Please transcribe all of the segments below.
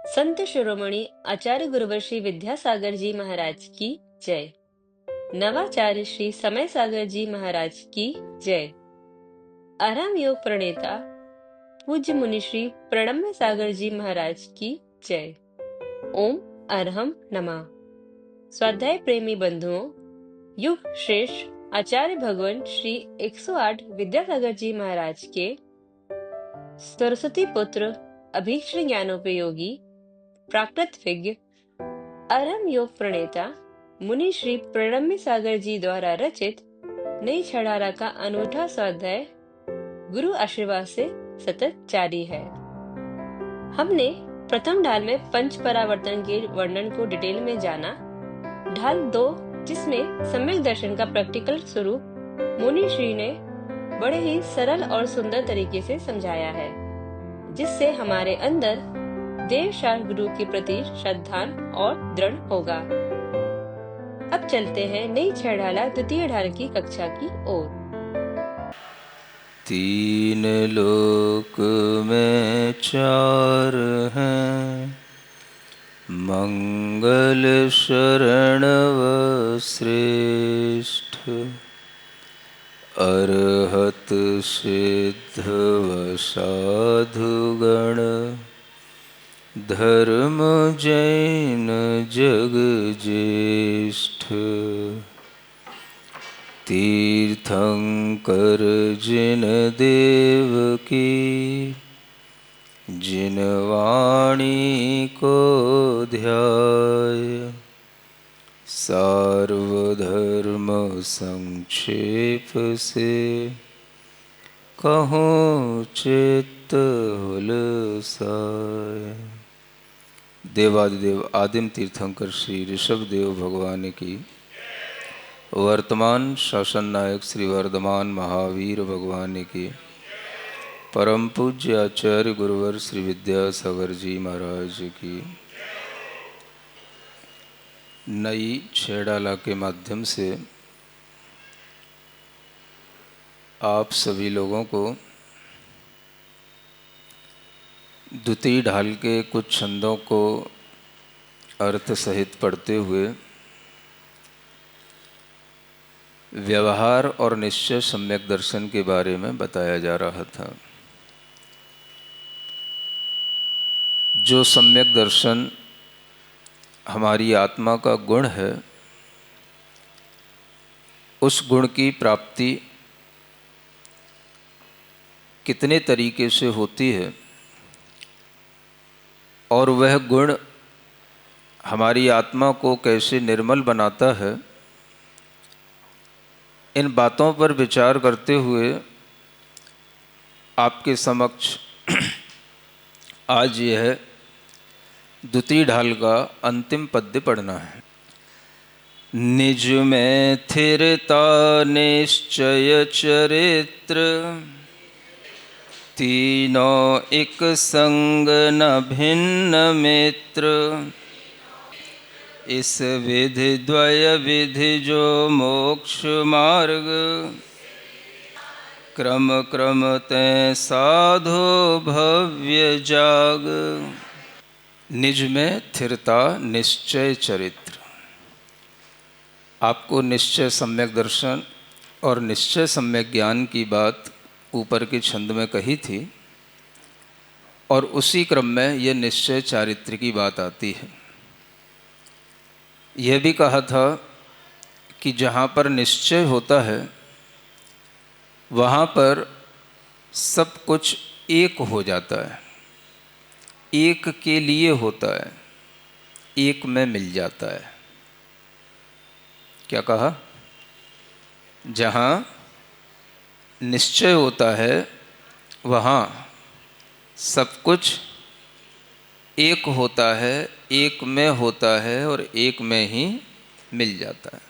संत शिरोमणि आचार्य गुरुवर श्री विद्यासागर जी महाराज की जय। नवाचार्य श्री समय सागर जी महाराज की जय। आराम योग प्रणेता पूज्य मुनि श्री प्रणम्य सागर जी महाराज की जय। ओम अरहम नमः। स्वाध्याय प्रेमी बंधुओं, युग श्रेष्ठ आचार्य भगवान श्री 108 विद्यासागर जी महाराज के सरस्वती पुत्र अभीष्ट ज्ञानोपयोगी प्राकृत विज्ञ अरहम योग प्रणेता मुनि श्री प्रणम्य सागर जी द्वारा रचित नई छड़ारा का अनूठा स्वाध्याय गुरु आशीर्वाद से सतत जारी है। हमने प्रथम ढाल में पंच परावर्तन के वर्णन को डिटेल में जाना। ढाल 2, जिसमें सम्यक दर्शन का प्रैक्टिकल स्वरूप मुनि श्री ने बड़े ही सरल और सुंदर तरीके से समझाया है, जिससे हमारे अंदर देव शास्त्र गुरु के प्रति श्रद्धा और दृढ़ होगा। अब चलते हैं नई छड़ाला द्वितीय ढाल की कक्षा की ओर। तीन लोक में चार हैं, मंगल शरण व श्रेष्ठ, अरहत सिद्ध व साधुगण, धर्म जैन जग ज्येष्ठ। तीर्थंकर जिन देव की, जिन वाणी को ध्याय, सार्वधर्म संक्षेप से, कहूँ चित्त हुलसाय। देवादिदेव आदिम तीर्थंकर श्री ऋषभ देव भगवान की, वर्तमान शासन नायक श्री वर्धमान महावीर भगवान की, परम पूज्य आचार्य गुरुवर श्री विद्यासागर जी महाराज की, नई छेड़ाला के माध्यम से आप सभी लोगों को द्वितीय ढाल के कुछ छंदों को अर्थ सहित पढ़ते हुए व्यवहार और निश्चय सम्यक दर्शन के बारे में बताया जा रहा था। जो सम्यक दर्शन हमारी आत्मा का गुण है, उस गुण की प्राप्ति कितने तरीके से होती है और वह गुण हमारी आत्मा को कैसे निर्मल बनाता है, इन बातों पर विचार करते हुए आपके समक्ष आज यह द्वितीय ढाल का अंतिम पद्य पढ़ना है। निज में स्थिरता निश्चय चरित्र, तीनों एक संग न भिन्न मित्र, इस विधि द्वय विधि जो मोक्ष मार्ग, क्रम क्रम तै साधो भव्य जाग। निज में स्थिरता निश्चय चरित्र। आपको निश्चय सम्यक दर्शन और निश्चय सम्यक ज्ञान की बात ऊपर के छंद में कही थी, और उसी क्रम में यह निश्चय चारित्र की बात आती है। यह भी कहा था कि जहाँ पर निश्चय होता है वहाँ पर सब कुछ एक हो जाता है, एक के लिए होता है, एक में मिल जाता है। क्या कहा? जहाँ निश्चय होता है वहाँ सब कुछ एक होता है, एक में होता है और एक में ही मिल जाता है।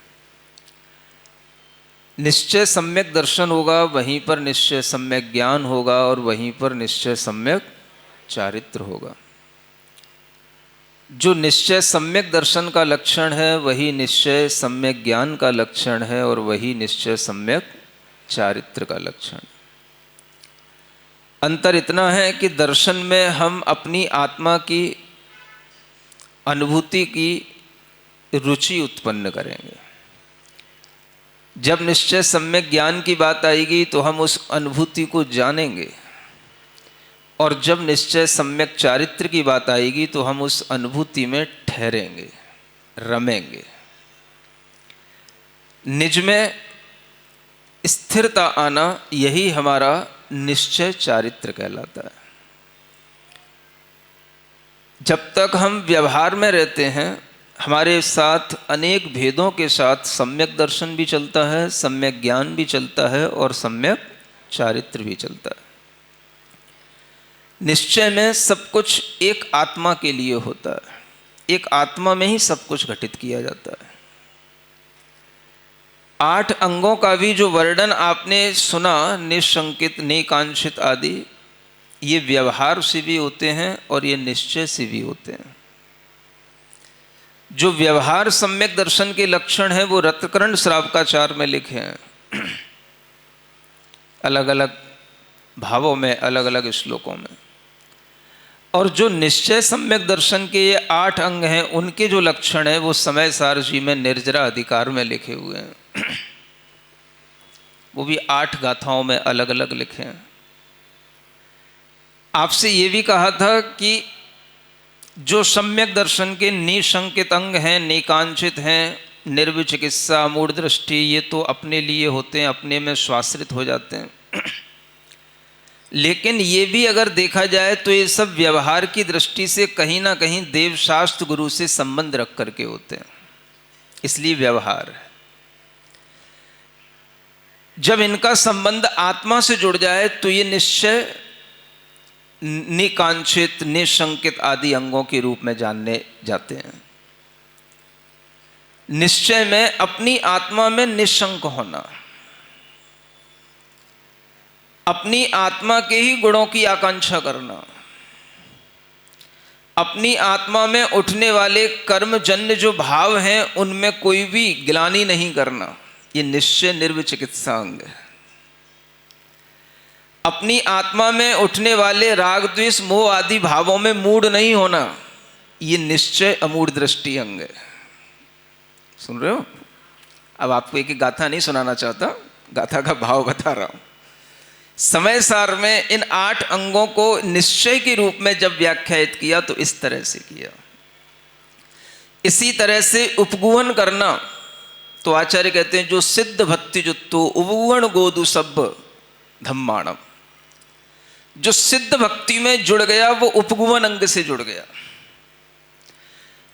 निश्चय सम्यक दर्शन होगा, वहीं पर निश्चय सम्यक ज्ञान होगा और वहीं पर निश्चय सम्यक चारित्र होगा। जो निश्चय सम्यक दर्शन का लक्षण है वही निश्चय सम्यक ज्ञान का लक्षण है और वही निश्चय सम्यक चारित्र का लक्षण। अंतर इतना है कि दर्शन में हम अपनी आत्मा की अनुभूति की रुचि उत्पन्न करेंगे। जब निश्चय सम्यक ज्ञान की बात आएगी तो हम उस अनुभूति को जानेंगे, और जब निश्चय सम्यक चारित्र की बात आएगी तो हम उस अनुभूति में ठहरेंगे, रमेंगे। निज में स्थिरता आना, यही हमारा निश्चय चारित्र कहलाता है। जब तक हम व्यवहार में रहते हैं, हमारे साथ अनेक भेदों के साथ सम्यक दर्शन भी चलता है, सम्यक ज्ञान भी चलता है, और सम्यक चारित्र भी चलता है। निश्चय में सब कुछ एक आत्मा के लिए होता है, एक आत्मा में ही सब कुछ घटित किया जाता है। 8 अंगों का भी जो वर्णन आपने सुना, निशंकित, निकांक्षित आदि, ये व्यवहार से भी होते हैं और ये निश्चय से भी होते हैं। जो व्यवहार सम्यक दर्शन के लक्षण हैं वो रत्कर्ण श्रावकाचार में लिखे हैं, अलग अलग भावों में, अलग अलग श्लोकों में। और जो निश्चय सम्यक दर्शन के ये 8 अंग हैं, उनके जो लक्षण हैं वो समय सार जी में निर्जरा अधिकार में लिखे हुए हैं। वो भी 8 गाथाओं में अलग अलग लिखे हैं। आपसे ये भी कहा था कि जो सम्यक दर्शन के निशंकित अंग हैं, निकांक्षित हैं, निर्विचिकित्सा, मूढ़ दृष्टि, ये तो अपने लिए होते हैं, अपने में स्वाश्रित हो जाते हैं। लेकिन ये भी अगर देखा जाए तो ये सब व्यवहार की दृष्टि से कहीं ना कहीं देवशास्त्र गुरु से संबंध रख करके होते हैं, इसलिए व्यवहार है। जब इनका संबंध आत्मा से जुड़ जाए तो ये निश्चय निकांक्षित, निशंकित आदि अंगों के रूप में जानने जाते हैं। निश्चय में अपनी आत्मा में निशंक होना, अपनी आत्मा के ही गुणों की आकांक्षा करना, अपनी आत्मा में उठने वाले कर्मजन्य जो भाव हैं उनमें कोई भी ग्लानि नहीं करना, ये निश्चय निर्विचिकित्सा अंग है। अपनी आत्मा में उठने वाले राग, द्वेष, मोह आदि भावों में मूढ़ नहीं होना, ये निश्चय अमूढ़ दृष्टि अंग है। सुन रहे हो? अब आपको एक एक गाथा नहीं सुनाना चाहता, गाथा का भाव बता रहा हूं। समय सार में इन 8 अंगों को निश्चय के रूप में जब व्याख्यायित किया तो इस तरह से किया। इसी तरह से उपगुहन करना, तो आचार्य कहते हैं जो सिद्ध भक्ति जुत्तो उपगुहन गोदु सब्ब धम्माणम, जो सिद्ध भक्ति में जुड़ गया वो उपगुहन अंग से जुड़ गया।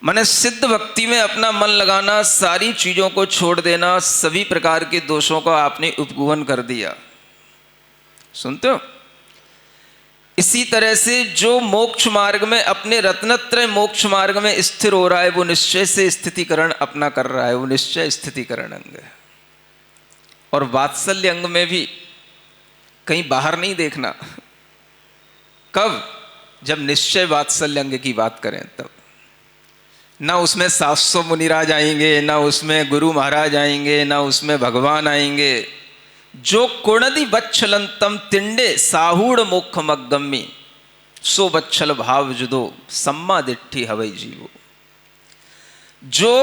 माने सिद्ध भक्ति में अपना मन लगाना, सारी चीजों को छोड़ देना, सभी प्रकार के दोषों का आपने उपगुहन कर दिया। सुनते हो? इसी तरह से जो मोक्ष मार्ग में, अपने रत्नत्रय मोक्ष मार्ग में स्थिर हो रहा है, वो निश्चय से स्थितिकरण अपना कर रहा है, वो निश्चय स्थितिकरण अंग है। और वात्सल्य अंग में भी कहीं बाहर नहीं देखना। कब? जब निश्चय वात्सल्य अंग की बात करें तब। ना उसमें 700 मुनिराज आएंगे, ना उसमें गुरु महाराज आएंगे, ना उसमें भगवान आएंगे। जो कुणदि बच्छलंतम तिंडे साहूड़ मोक्ष मगम्मी, सो बच्छल भाव जुदो सम्मा दिट्ठी हवई जीवो। जो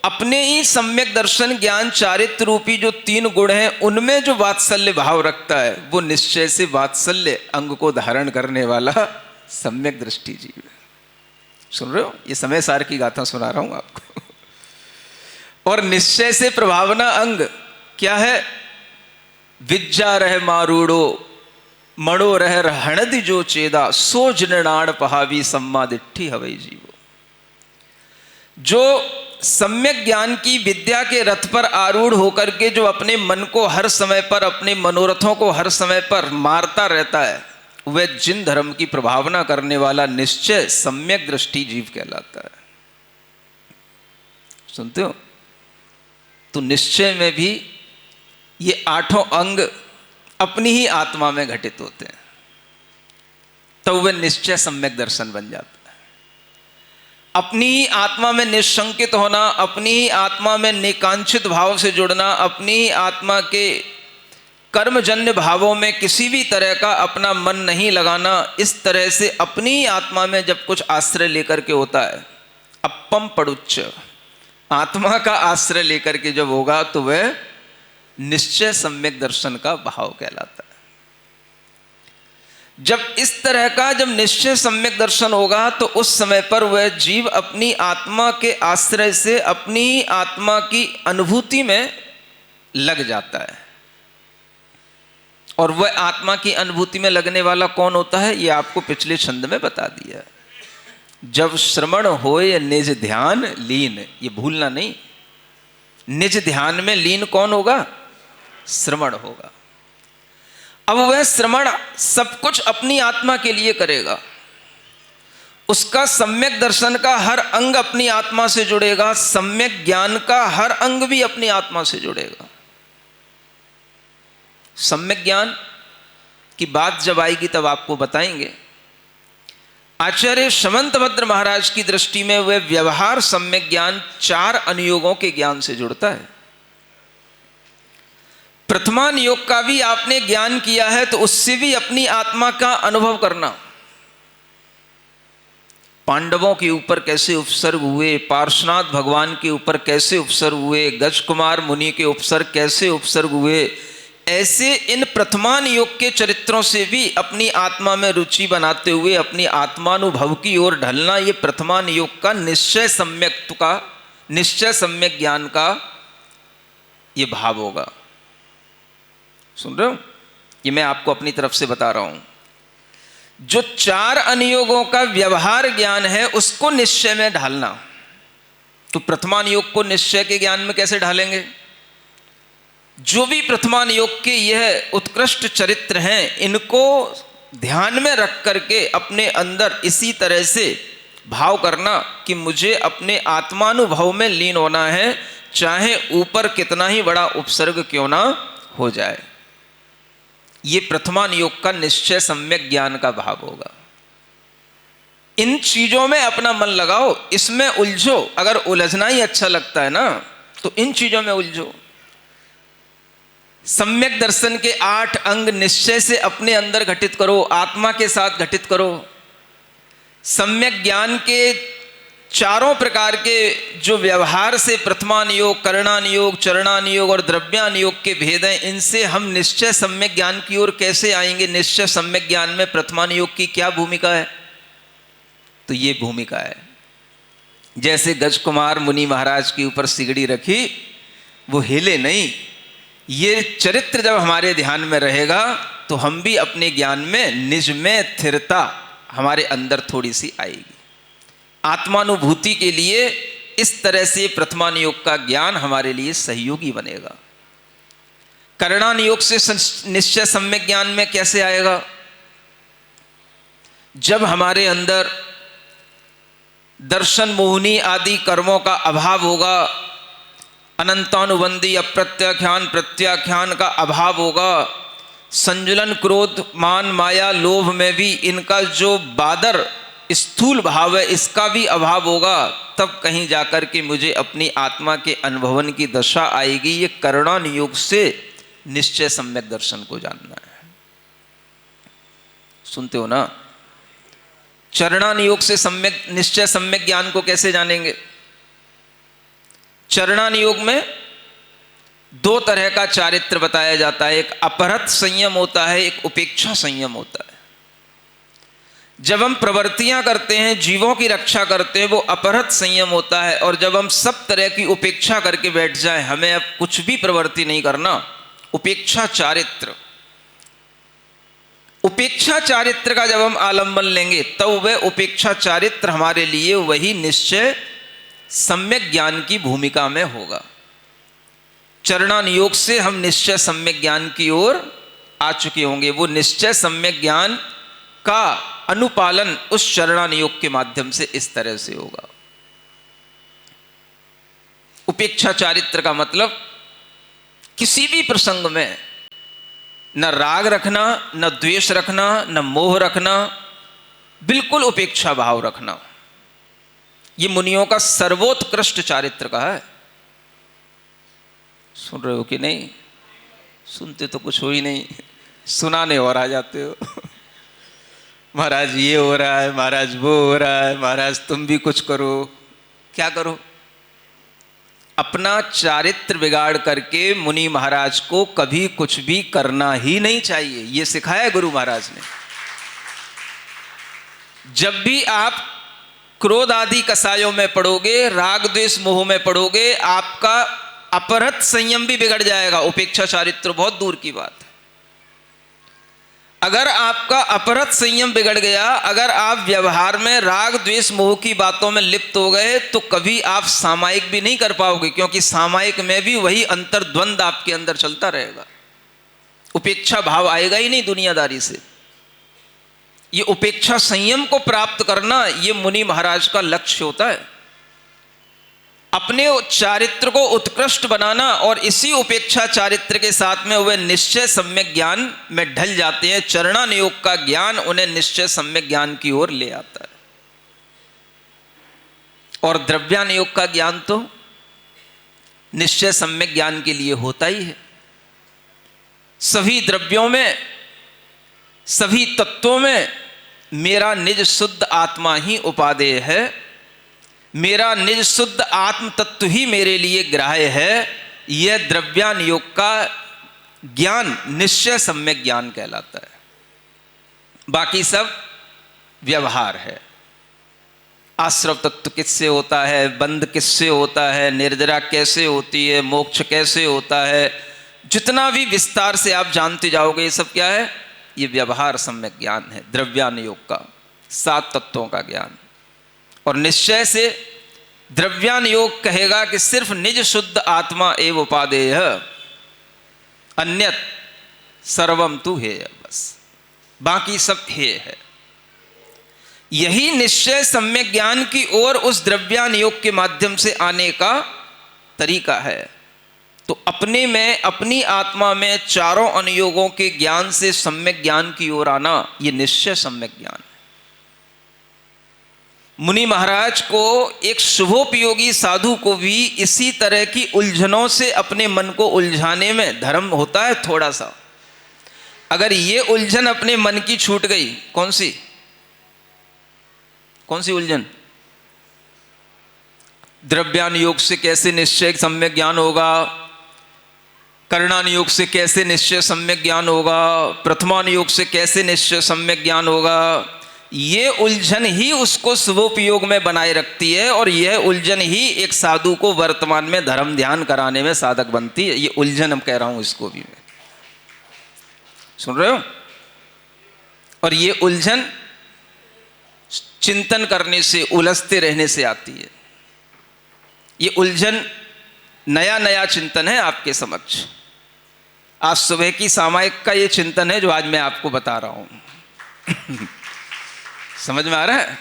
अपने ही सम्यक दर्शन, ज्ञान, चारित्र रूपी जो 3 गुण हैं, उनमें जो वात्सल्य भाव रखता है, वो निश्चय से वात्सल्य अंग को धारण करने वाला सम्यक दृष्टि जीव है। सुन रहे हो? ये समय सार की गाथा सुना रहा हूं आपको। और निश्चय से प्रभावना अंग क्या है? विज्जा रह मारूड़ो मणो रह हणदि जो चेदा, सो जिनाण पहावी सम्मा दिट्ठी हवई जीवो। जो सम्यक ज्ञान की विद्या के रथ पर आरूढ़ होकर के जो अपने मन को हर समय पर, अपने मनोरथों को हर समय पर मारता रहता है, वह जिन धर्म की प्रभावना करने वाला निश्चय सम्यक दृष्टि जीव कहलाता है। सुनते हो? तो निश्चय में भी ये 8 अंग अपनी ही आत्मा में घटित होते हैं, तो वह निश्चय सम्यक दर्शन बन जाता है। अपनी ही आत्मा में निशंकित होना, अपनी ही आत्मा में निकांक्षित भाव से जुड़ना, अपनी ही आत्मा के कर्मजन्य भावों में किसी भी तरह का अपना मन नहीं लगाना, इस तरह से अपनी ही आत्मा में जब कुछ आश्रय लेकर के होता है अनुकंपम पड़ुच्च, आत्मा का आश्रय लेकर के जब होगा तो वह निश्चय सम्यक दर्शन का भाव कहलाता है। जब इस तरह का जब निश्चय सम्यक दर्शन होगा तो उस समय पर वह जीव अपनी आत्मा के आश्रय से अपनी आत्मा की अनुभूति में लग जाता है। और वह आत्मा की अनुभूति में लगने वाला कौन होता है, ये आपको पिछले छंद में बता दिया है। जब श्रवण होए निज ध्यान लीन, ये भूलना नहीं, निज ध्यान में लीन कौन होगा, श्रवण होगा। अब वह श्रवण सब कुछ अपनी आत्मा के लिए करेगा, उसका सम्यक दर्शन का हर अंग अपनी आत्मा से जुड़ेगा, सम्यक ज्ञान का हर अंग भी अपनी आत्मा से जुड़ेगा। सम्यक ज्ञान की बात जब आएगी तब आपको बताएंगे। आचार्य शमंतभद्र महाराज की दृष्टि में वह व्यवहार सम्यक ज्ञान 4 अनुयोगों के ज्ञान से जुड़ता है। प्रथमान योग का भी आपने ज्ञान किया है तो उससे भी अपनी आत्मा का अनुभव करना। पांडवों के ऊपर कैसे उपसर्ग हुए, पार्श्वनाथ भगवान के ऊपर कैसे उपसर्ग हुए, गज कुमार मुनि के उपसर्ग कैसे उपसर्ग हुए, ऐसे इन प्रथमान योग के चरित्रों से भी अपनी आत्मा में रुचि बनाते हुए अपनी आत्मानुभव की ओर ढलना, ये प्रथमान योग का निश्चय सम्यक्त्व का, निश्चय सम्यक ज्ञान का ये भाव होगा। सुन रहे हो, ये मैं आपको अपनी तरफ से बता रहा हूं। जो 4 अनुयोगों का व्यवहार ज्ञान है उसको निश्चय में ढालना, तो प्रथमान योग को निश्चय के ज्ञान में कैसे ढालेंगे। जो भी प्रथमान योग के यह उत्कृष्ट चरित्र हैं, इनको ध्यान में रख करके अपने अंदर इसी तरह से भाव करना कि मुझे अपने आत्मानुभव में लीन होना है, चाहे ऊपर कितना ही बड़ा उपसर्ग क्यों ना हो जाए। ये प्रथमान योग का निश्चय सम्यक ज्ञान का भाव होगा। इन चीजों में अपना मन लगाओ, इसमें उलझो। अगर उलझना ही अच्छा लगता है ना तो इन चीजों में उलझो। सम्यक दर्शन के 8 अंग निश्चय से अपने अंदर घटित करो, आत्मा के साथ घटित करो। सम्यक ज्ञान के चारों प्रकार के जो व्यवहार से प्रथमान योग, करणान योग, चरणान योग और द्रव्यान योग के भेद हैं, इनसे हम निश्चय सम्यक ज्ञान की ओर कैसे आएंगे। निश्चय सम्यक ज्ञान में प्रथमान योग की क्या भूमिका है, तो ये भूमिका है। जैसे गज कुमार मुनि महाराज के ऊपर सिगड़ी रखी, वो हिले नहीं। ये चरित्र जब हमारे ध्यान में रहेगा तो हम भी अपने ज्ञान में निज में स्थिरता हमारे अंदर थोड़ी सी आएगी। आत्मानुभूति के लिए इस तरह से प्रथमान योग का ज्ञान हमारे लिए सहयोगी बनेगा। करणान योग से निश्चय सम्यक ज्ञान में कैसे आएगा, जब हमारे अंदर दर्शन मोहिनी आदि कर्मों का अभाव होगा, अनंतानुबंधी अप्रत्याख्यान प्रत्याख्यान का अभाव होगा, संजुलन क्रोध मान माया लोभ में भी इनका जो बादर स्थूल भाव है इसका भी अभाव होगा, तब कहीं जाकर के मुझे अपनी आत्मा के अनुभवन की दशा आएगी। ये करणान योग से निश्चय सम्यक दर्शन को जानना है। सुनते हो ना, चरणान योग से सम्यक निश्चय सम्यक ज्ञान को कैसे जानेंगे। चरणान योग में 2 तरह का चारित्र बताया जाता है, एक अपहृत संयम होता है, एक उपेक्षा संयम होता है। जब हम प्रवृत्तियां करते हैं, जीवों की रक्षा करते हैं, वो अपहृत संयम होता है। और जब हम सब तरह की उपेक्षा करके बैठ जाए, हमें अब कुछ भी प्रवृत्ति नहीं करना, उपेक्षा चारित्र। उपेक्षा चारित्र का जब हम आलंबन लेंगे तब वह उपेक्षा चारित्र हमारे लिए वही निश्चय सम्यक ज्ञान की भूमिका में होगा। चरणान योग से हम निश्चय सम्यक ज्ञान की ओर आ चुके होंगे। वो निश्चय सम्यक ज्ञान का अनुपालन उस चरणान योग के माध्यम से इस तरह से होगा। उपेक्षा चारित्र का मतलब किसी भी प्रसंग में न राग रखना, न द्वेष रखना, न मोह रखना, बिल्कुल उपेक्षा भाव रखना। ये मुनियों का सर्वोत्कृष्ट चारित्र का है। सुन रहे हो कि नहीं? सुनते तो कुछ हो ही नहीं, सुनाने और आ जाते हो। महाराज ये हो रहा है, महाराज वो हो रहा है, महाराज तुम भी कुछ करो। क्या करो? अपना चारित्र बिगाड़ करके मुनि महाराज को कभी कुछ भी करना ही नहीं चाहिए। ये सिखाया गुरु महाराज ने। जब भी आप क्रोध आदि कसायों में पड़ोगे, राग द्वेष मोह में पड़ोगे, आपका अपरत संयम भी बिगड़ जाएगा। उपेक्षा चारित्र बहुत दूर की बात है। अगर आपका अपरत संयम बिगड़ गया, अगर आप व्यवहार में राग द्वेष मोह की बातों में लिप्त हो गए, तो कभी आप सामायिक भी नहीं कर पाओगे, क्योंकि सामायिक में भी वही अंतर्द्वंद आपके अंदर चलता रहेगा। उपेक्षा भाव आएगा ही नहीं दुनियादारी से। ये उपेक्षा संयम को प्राप्त करना, ये मुनि महाराज का लक्ष्य होता है। अपने चारित्र को उत्कृष्ट बनाना, और इसी उपेक्षा चारित्र के साथ में वे निश्चय सम्यक ज्ञान में ढल जाते हैं। चरणानुयोग का ज्ञान उन्हें निश्चय सम्यक ज्ञान की ओर ले आता है। और द्रव्यानुयोग का ज्ञान तो निश्चय सम्यक ज्ञान के लिए होता ही है। सभी द्रव्यों में, सभी तत्वों में मेरा निज शुद्ध आत्मा ही उपादेय है। मेरा निज शुद्ध आत्म तत्व ही मेरे लिए ग्राह्य है। यह द्रव्यानुयोग का ज्ञान निश्चय सम्यक ज्ञान कहलाता है। बाकी सब व्यवहार है। आश्रव तत्व किससे होता है, बंध किससे होता है, निर्जरा कैसे होती है, मोक्ष कैसे होता है, जितना भी विस्तार से आप जानते जाओगे, ये सब क्या है? ये व्यवहार सम्यक ज्ञान है, द्रव्यानुयोग का, 7 तत्वों का ज्ञान। और निश्चय से द्रव्यानुयोग कहेगा कि सिर्फ निज शुद्ध आत्मा एव उपादेय, अन्यत सर्वम तु हेय, बस बाकी सब हेय है। यही निश्चय सम्यक ज्ञान की ओर उस द्रव्यानुयोग के माध्यम से आने का तरीका है। तो अपने में, अपनी आत्मा में चारों अनुयोगों के ज्ञान से सम्यक ज्ञान की ओर आना, ये निश्चय सम्यक ज्ञान है। मुनि महाराज को, एक शुभोपयोगी साधु को भी इसी तरह की उलझनों से अपने मन को उलझाने में धर्म होता है थोड़ा सा। अगर ये उलझन अपने मन की छूट गई, कौन सी उलझन? द्रव्यानुयोग से कैसे निश्चय सम्यक ज्ञान होगा, करणानुयोग से कैसे निश्चय सम्यक ज्ञान होगा, प्रथमानुयोग से कैसे निश्चय सम्यक ज्ञान होगा, ये उलझन ही उसको शुभोपयोग में बनाए रखती है। और यह उलझन ही एक साधु को वर्तमान में धर्म ध्यान कराने में साधक बनती है। ये उलझन हम कह रहा हूं, इसको भी मैं, सुन रहे हो? और ये उलझन चिंतन करने से, उलझते रहने से आती है। ये उलझन नया नया चिंतन है आपके समक्ष। आज सुबह की सामायिक का ये चिंतन है जो आज मैं आपको बता रहा हूं। समझ में आ रहा है?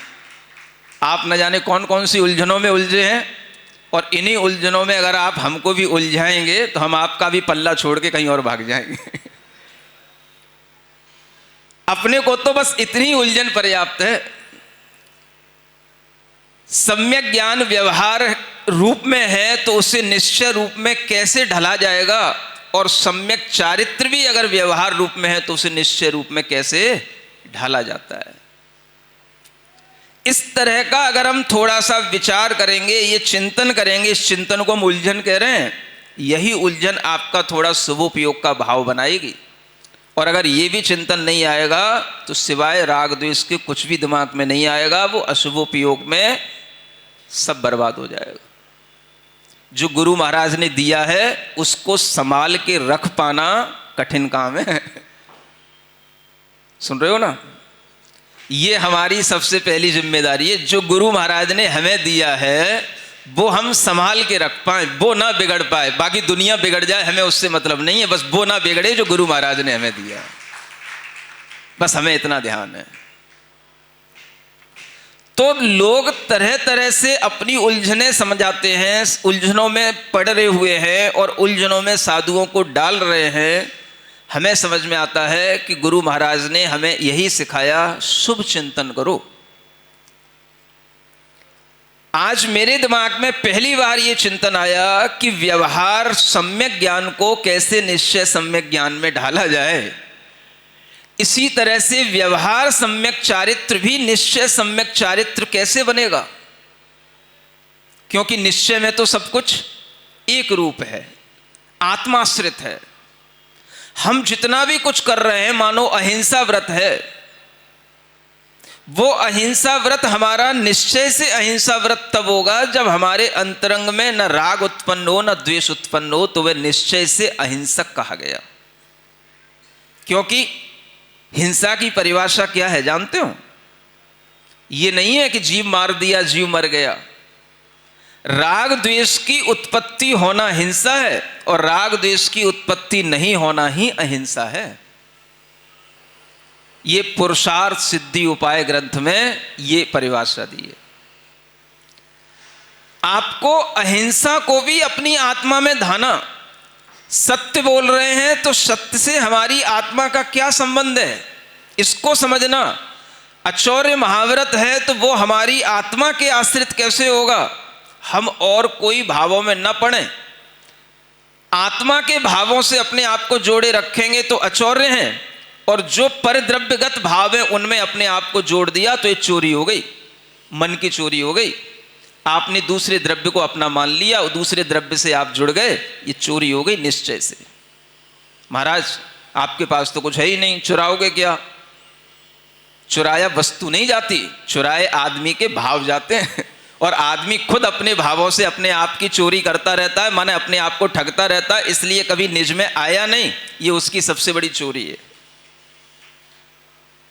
आप न जाने कौन कौन सी उलझनों में उलझे हैं, और इन्हीं उलझनों में अगर आप हमको भी उलझाएंगे तो हम आपका भी पल्ला छोड़ के कहीं और भाग जाएंगे। अपने को तो बस इतनी उलझन पर्याप्त है। सम्यक ज्ञान व्यवहार रूप में है तो उसे निश्चय रूप में कैसे ढला जाएगा, और सम्यक चारित्र भी अगर व्यवहार रूप में है तो उसे निश्चय रूप में कैसे ढाला जाता है। इस तरह का अगर हम थोड़ा सा विचार करेंगे, ये चिंतन करेंगे, इस चिंतन को हम उलझन कह रहे हैं, यही उलझन आपका थोड़ा शुभोपयोग का भाव बनाएगी। और अगर ये भी चिंतन नहीं आएगा तो सिवाय राग द्वेष के कुछ भी दिमाग में नहीं आएगा, वो अशुभोपयोग में सब बर्बाद हो जाएगा। जो गुरु महाराज ने दिया है उसको संभाल के रख पाना कठिन काम है। सुन रहे हो ना? ये हमारी सबसे पहली जिम्मेदारी है। जो गुरु महाराज ने हमें दिया है वो हम संभाल के रख पाए, वो ना बिगड़ पाए। बाकी दुनिया बिगड़ जाए हमें उससे मतलब नहीं है, बस वो ना बिगड़े जो गुरु महाराज ने हमें दिया है, बस हमें इतना ध्यान है। तो लोग तरह तरह से अपनी उलझने समझाते हैं, उलझनों में पड़ रहे हुए हैं और उलझनों में साधुओं को डाल रहे हैं। हमें समझ में आता है कि गुरु महाराज ने हमें यही सिखाया, शुभ चिंतन करो। आज मेरे दिमाग में पहली बार ये चिंतन आया कि व्यवहार सम्यक ज्ञान को कैसे निश्चय सम्यक ज्ञान में ढाला जाए, इसी तरह से व्यवहार सम्यक चारित्र भी निश्चय सम्यक चारित्र कैसे बनेगा, क्योंकि निश्चय में तो सब कुछ एक रूप है, आत्माश्रित है। हम जितना भी कुछ कर रहे हैं मानो अहिंसा व्रत है, वो अहिंसा व्रत हमारा निश्चय से अहिंसा व्रत तब होगा जब हमारे अंतरंग में न राग उत्पन्न हो न द्वेष उत्पन्न हो, तो वह निश्चय से अहिंसक कहा गया। क्योंकि हिंसा की परिभाषा क्या है जानते हो? ये नहीं है कि जीव मार दिया, जीव मर गया। राग द्वेष की उत्पत्ति होना हिंसा है और राग द्वेष की उत्पत्ति नहीं होना ही अहिंसा है। ये पुरुषार्थ सिद्धि उपाय ग्रंथ में ये परिभाषा दी है। आपको अहिंसा को भी अपनी आत्मा में धाना। सत्य बोल रहे हैं तो सत्य से हमारी आत्मा का क्या संबंध है, इसको समझना। अचौर्य महाव्रत है तो वो हमारी आत्मा के आश्रित कैसे होगा? हम और कोई भावों में न पड़े, आत्मा के भावों से अपने आप को जोड़े रखेंगे तो अचौर्य हैं, और जो परद्रव्यगत भाव है उनमें अपने आप को जोड़ दिया तो ये चोरी हो गई, मन की चोरी हो गई। आपने दूसरे द्रव्य को अपना मान लिया और दूसरे द्रव्य से आप जुड़ गए, ये चोरी हो गई निश्चय से। महाराज आपके पास तो कुछ है ही नहीं, चुराओगे क्या? चुराया वस्तु नहीं जाती, चुराए आदमी के भाव जाते हैं। और आदमी खुद अपने भावों से अपने आप की चोरी करता रहता है, माने अपने आप को ठगता रहता है, इसलिए कभी निज में आया नहीं। ये उसकी सबसे बड़ी चोरी है।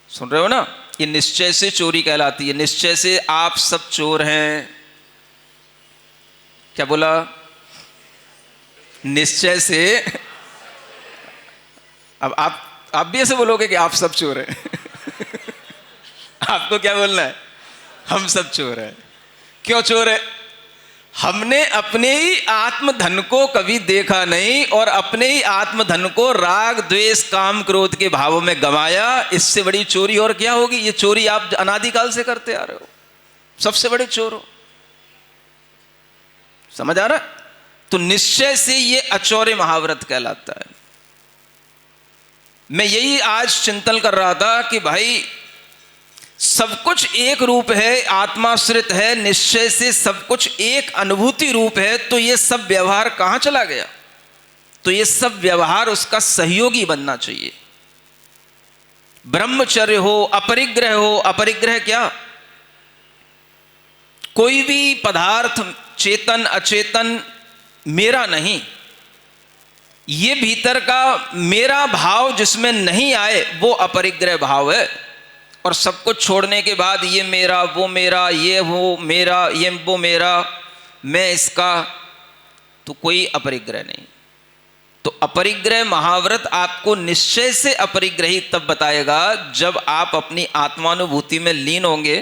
सुन रहे हो ना? ये निश्चय से चोरी कहलाती है। निश्चय से आप सब चोर हैं। क्या बोला? निश्चय से। अब आप भी ऐसे बोलोगे कि आप सब चोर हैं। आपको क्या बोलना है? हम सब चोर हैं। क्यों चोर है? हमने अपने ही आत्मधन को कभी देखा नहीं और अपने ही आत्मधन को राग द्वेष काम क्रोध के भावों में गंवाया। इससे बड़ी चोरी और क्या होगी? ये चोरी आप अनादिकाल से करते आ रहे हो, सबसे बड़े चोर हो। समझ आ रहा? तो निश्चय से ये अचौर्य महाव्रत कहलाता है। मैं यही आज चिंतन कर रहा था कि भाई सब कुछ एक रूप है, आत्माश्रित है, निश्चय से सब कुछ एक अनुभूति रूप है, तो ये सब व्यवहार कहां चला गया? तो ये सब व्यवहार उसका सहयोगी बनना चाहिए। ब्रह्मचर्य हो, अपरिग्रह हो। अपरिग्रह क्या? कोई भी पदार्थ चेतन अचेतन मेरा नहीं, ये भीतर का मेरा भाव जिसमें नहीं आए वो अपरिग्रह भाव है। और सब कुछ छोड़ने के बाद ये मेरा, वो मेरा, ये वो मेरा, ये वो मेरा, मैं इसका, तो कोई अपरिग्रह नहीं। तो अपरिग्रह महाव्रत आपको निश्चय से अपरिग्रही तब बताएगा जब आप अपनी आत्मानुभूति में लीन होंगे,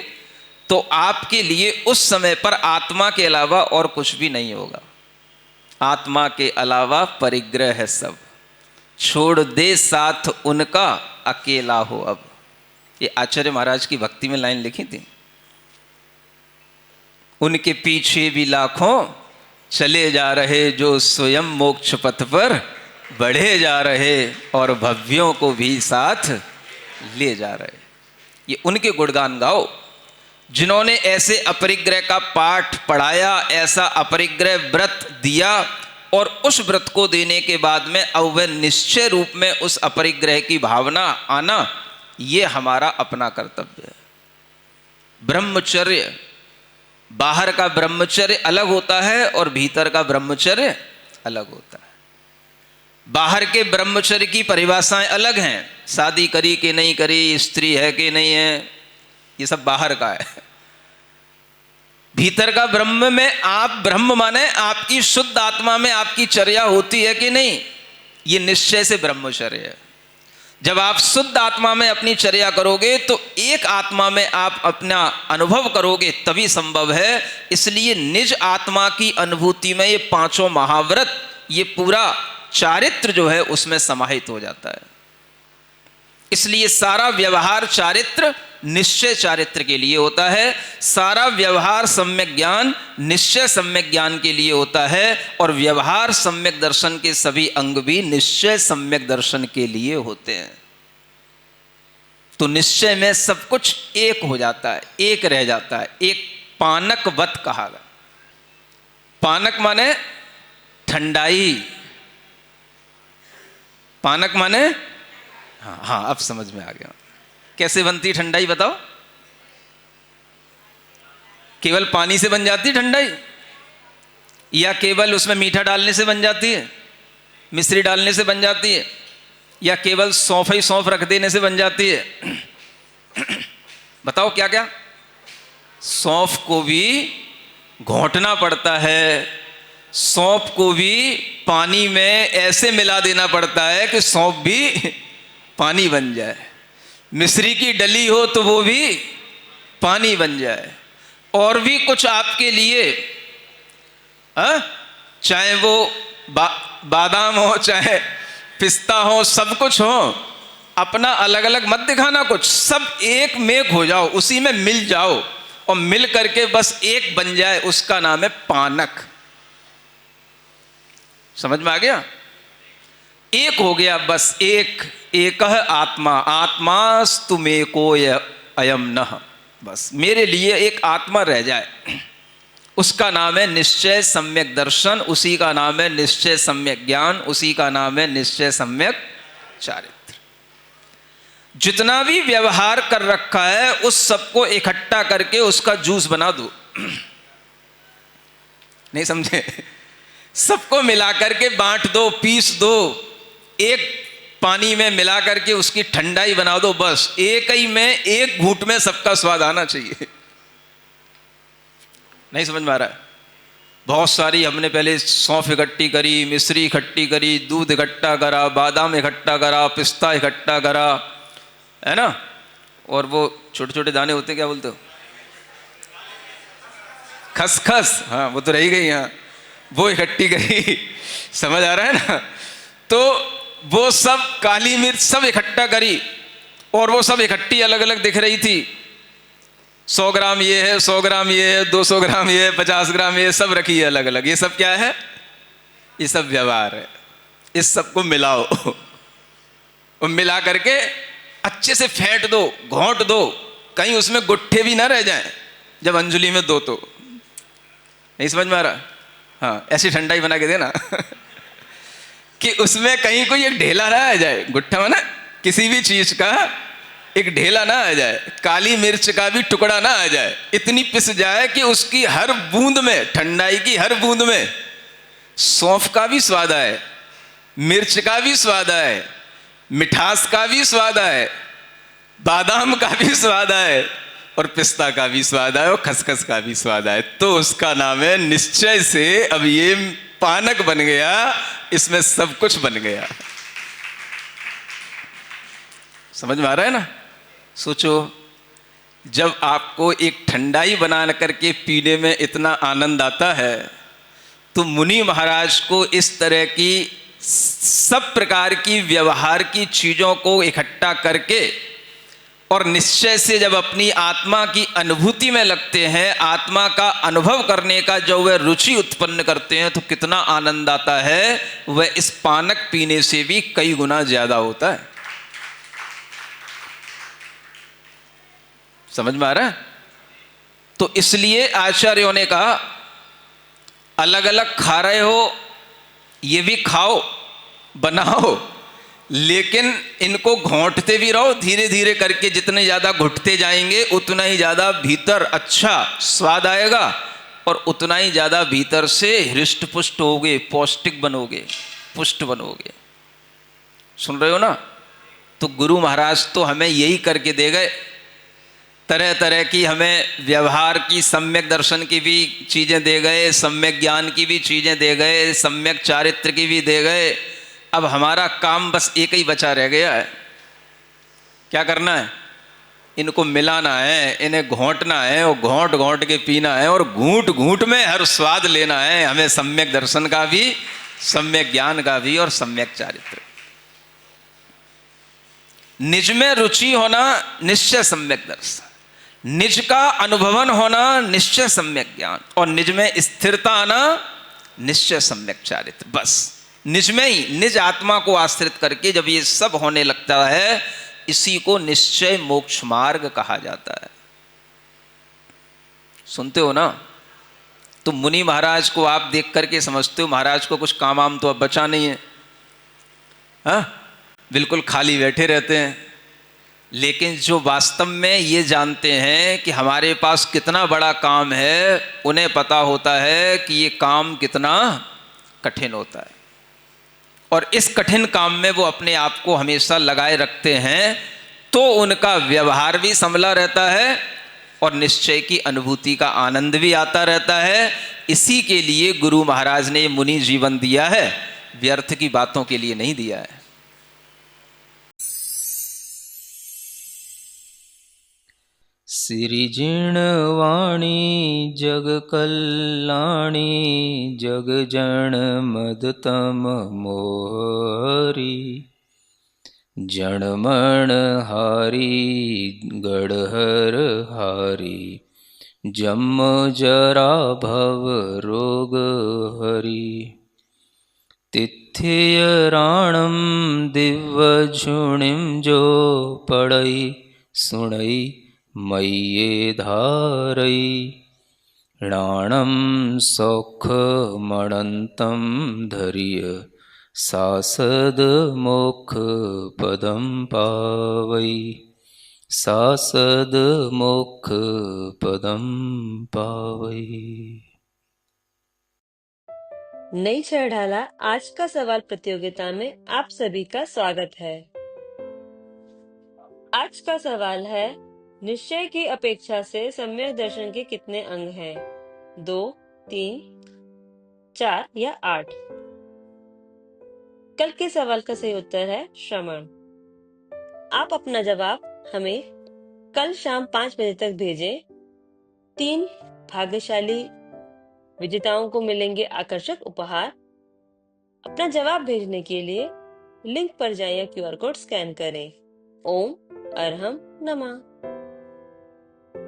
तो आपके लिए उस समय पर आत्मा के अलावा और कुछ भी नहीं होगा। आत्मा के अलावा परिग्रह है सब, छोड़ दे साथ उनका, अकेला हो अब। ये आचार्य महाराज की भक्ति में लाइन लिखी थी। उनके पीछे भी लाखों चले जा रहे, जो स्वयं मोक्ष पथ पर बढ़े जा रहे, और भव्यों को भी साथ ले जा रहे। ये उनके गुणगान गाओ जिन्होंने ऐसे अपरिग्रह का पाठ पढ़ाया, ऐसा अपरिग्रह व्रत दिया, और उस व्रत को देने के बाद में अब वह निश्चय रूप में उस अपरिग्रह की भावना आना, ये हमारा अपना कर्तव्य है। ब्रह्मचर्य, बाहर का ब्रह्मचर्य अलग होता है और भीतर का ब्रह्मचर्य अलग होता है। बाहर के ब्रह्मचर्य की परिभाषाएं अलग हैं, शादी करी कि नहीं करी, स्त्री है कि नहीं है, ये सब बाहर का है। भीतर का ब्रह्म में आप, ब्रह्म माने आपकी शुद्ध आत्मा में आपकी चर्या होती है कि नहीं, ये निश्चय से ब्रह्मचर्य है। जब आप शुद्ध आत्मा में अपनी चर्या करोगे तो एक आत्मा में आप अपना अनुभव करोगे, तभी संभव है। इसलिए निज आत्मा की अनुभूति में ये पांचों महाव्रत, ये पूरा चारित्र जो है उसमें समाहित हो जाता है। इसलिए सारा व्यवहार चारित्र निश्चय चारित्र के लिए होता है, सारा व्यवहार सम्यक ज्ञान निश्चय सम्यक ज्ञान के लिए होता है, और व्यवहार सम्यक दर्शन के सभी अंग भी निश्चय सम्यक दर्शन के लिए होते हैं। तो निश्चय में सब कुछ एक हो जाता है, एक रह जाता है, एक पानक वत कहा गया। पानक माने ठंडाई। पानक माने, हाँ हाँ अब समझ में आ गया। कैसे बनती ठंडाई बताओ? केवल पानी से बन जाती ठंडाई, या केवल उसमें मीठा डालने से बन जाती है, मिश्री डालने से बन जाती है, या केवल सौंफ ही सौंफ रख देने से बन जाती है? बताओ क्या क्या? सौंफ को भी घोंटना पड़ता है, सौंफ को भी पानी में ऐसे मिला देना पड़ता है कि सौंफ भी पानी बन जाए, मिश्री की डली हो तो वो भी पानी बन जाए, और भी कुछ आपके लिए, चाहे वो बादाम हो, चाहे पिस्ता हो, सब कुछ हो, अपना अलग अलग मत दिखाना कुछ, सब एक मेक हो जाओ, उसी में मिल जाओ, और मिल करके बस एक बन जाए, उसका नाम है पानक। समझ में आ गया? एक हो गया बस, एक आत्मा, आत्मास्तु मेको अयम नः, बस मेरे लिए एक आत्मा रह जाए, उसका नाम है निश्चय सम्यक दर्शन, उसी का नाम है निश्चय सम्यक ज्ञान, उसी का नाम है निश्चय सम्यक चारित्र। जितना भी व्यवहार कर रखा है उस सबको इकट्ठा करके उसका जूस बना दो। नहीं समझे? सबको मिला करके बांट दो, पीस दो, एक पानी में मिला करके उसकी ठंडाई बना दो, बस एक ही में, एक घूंट में सबका स्वाद आना चाहिए। नहीं समझ में आ रहा है? बहुत सारी हमने पहले सौंफ इकट्ठी करी, मिश्री इकट्ठी करी, दूध इकट्ठा करा, बादाम इकट्ठा करा, पिस्ता इकट्ठा करा, है ना, और वो छोटे छोटे दाने होते क्या बोलते हो, खसखस, हाँ वो तो रही गई, हाँ वो इकट्ठी करी। समझ आ रहा है ना? तो वो सब, काली मिर्च सब इकट्ठा करी, और वो सब इकट्ठी अलग अलग दिख रही थी। 100 ग्राम ये है, 100 ग्राम ये है, 200 ग्राम ये है, 50 ग्राम ये, सब रखी है अलग अलग। ये सब क्या है? ये सब व्यवहार है। इस सबको मिलाओ और मिला करके अच्छे से फेंट दो, घोंट दो, कहीं उसमें गुट्ठे भी ना रह जाएं जब अंजलि में दो तो। नहीं समझ में आ रहा? हाँ ऐसी ठंडाई बना के देना कि उसमें कहीं कोई एक ढेला ना आ जाए, गुट्ठा ना, किसी भी चीज का एक ढेला ना आ जाए, काली मिर्च का भी टुकड़ा ना आ जाए, इतनी पिस जाए कि उसकी हर बूंद में, ठंडाई की हर बूंद में सौंफ का भी स्वाद आए, मिर्च का भी स्वाद आए, मिठास का भी स्वाद आए, बादाम का भी स्वाद आए, और पिस्ता का भी स्वाद आए, और खसखस का भी स्वाद आए। तो उसका नाम है निश्चय से अब ये पानक बन गया, इसमें सब कुछ बन गया। समझ में आ रहा है ना? सोचो, जब आपको एक ठंडाई बना करके पीने में इतना आनंद आता है, तो मुनि महाराज को इस तरह की सब प्रकार की व्यवहार की चीजों को इकट्ठा करके और निश्चय से जब अपनी आत्मा की अनुभूति में लगते हैं, आत्मा का अनुभव करने का जो वह रुचि उत्पन्न करते हैं, तो कितना आनंद आता है, वह इस पानक पीने से भी कई गुना ज्यादा होता है। समझ में आ रहा है? तो इसलिए आचार्यों ने कहा, अलग अलग खा रहे हो, ये भी खाओ, बनाओ, लेकिन इनको घोंटते भी रहो धीरे धीरे करके। जितने ज्यादा घुटते जाएंगे उतना ही ज्यादा भीतर अच्छा स्वाद आएगा, और उतना ही ज्यादा भीतर से हृष्ट पुष्ट होगे, पौष्टिक बनोगे, पुष्ट बनोगे। सुन रहे हो ना? तो गुरु महाराज तो हमें यही करके दे गए, तरह तरह की हमें व्यवहार की, सम्यक दर्शन की भी चीज़ें दे गए, सम्यक ज्ञान की भी चीज़ें दे गए, सम्यक चारित्र की भी दे गए। अब हमारा काम बस एक ही बचा रह गया है। क्या करना है? इनको मिलाना है, इन्हें घोंटना है, और घोंट घोंट के पीना है, और घूंट घूंट में हर स्वाद लेना है हमें, सम्यक दर्शन का भी, सम्यक ज्ञान का भी, और सम्यक चारित्र। निज में रुचि होना निश्चय सम्यक दर्शन, निज का अनुभवन होना निश्चय सम्यक ज्ञान, और निज में स्थिरता आना निश्चय सम्यक चारित्र। बस निज में ही, निज आत्मा को आश्रित करके जब ये सब होने लगता है, इसी को निश्चय मोक्ष मार्ग कहा जाता है। सुनते हो ना? तो मुनि महाराज को आप देख करके समझते हो महाराज को कुछ काम वाम तो अब बचा नहीं है, हाँ, बिल्कुल खाली बैठे रहते हैं। लेकिन जो वास्तव में ये जानते हैं कि हमारे पास कितना बड़ा काम है, उन्हें पता होता है कि ये काम कितना कठिन होता है, और इस कठिन काम में वो अपने आप को हमेशा लगाए रखते हैं, तो उनका व्यवहार भी संभला रहता है और निश्चय की अनुभूति का आनंद भी आता रहता है। इसी के लिए गुरु महाराज ने मुनि जीवन दिया है, व्यर्थ की बातों के लिए नहीं दिया है। सिरिजिण वाणी जग कल्याणी, जग जन मदतम मोहरी, जणमण हारी गढ़हर हारी, जम जरा भव रोग हरी, तिथ्य राणम दिव्य झुणिम जो पड़ई सुणई मय्ये धारई, राणम सौख मणंतम धरिय, सासद मोक्ष पदम पावई, सासद मोक्ष पदम पावई। नई चढ़ाला आज का सवाल प्रतियोगिता में आप सभी का स्वागत है। आज का सवाल है, निश्चय की अपेक्षा से सम्यक दर्शन के कितने अंग हैं? 2, 3, 4 या 8? कल के सवाल का सही उत्तर है श्रवण। आप अपना जवाब हमें कल शाम 5 बजे तक भेजें। 3 भाग्यशाली विजेताओं को मिलेंगे आकर्षक उपहार। अपना जवाब भेजने के लिए लिंक पर जाएं या QR कोड स्कैन करें। ओम अरहम नमः।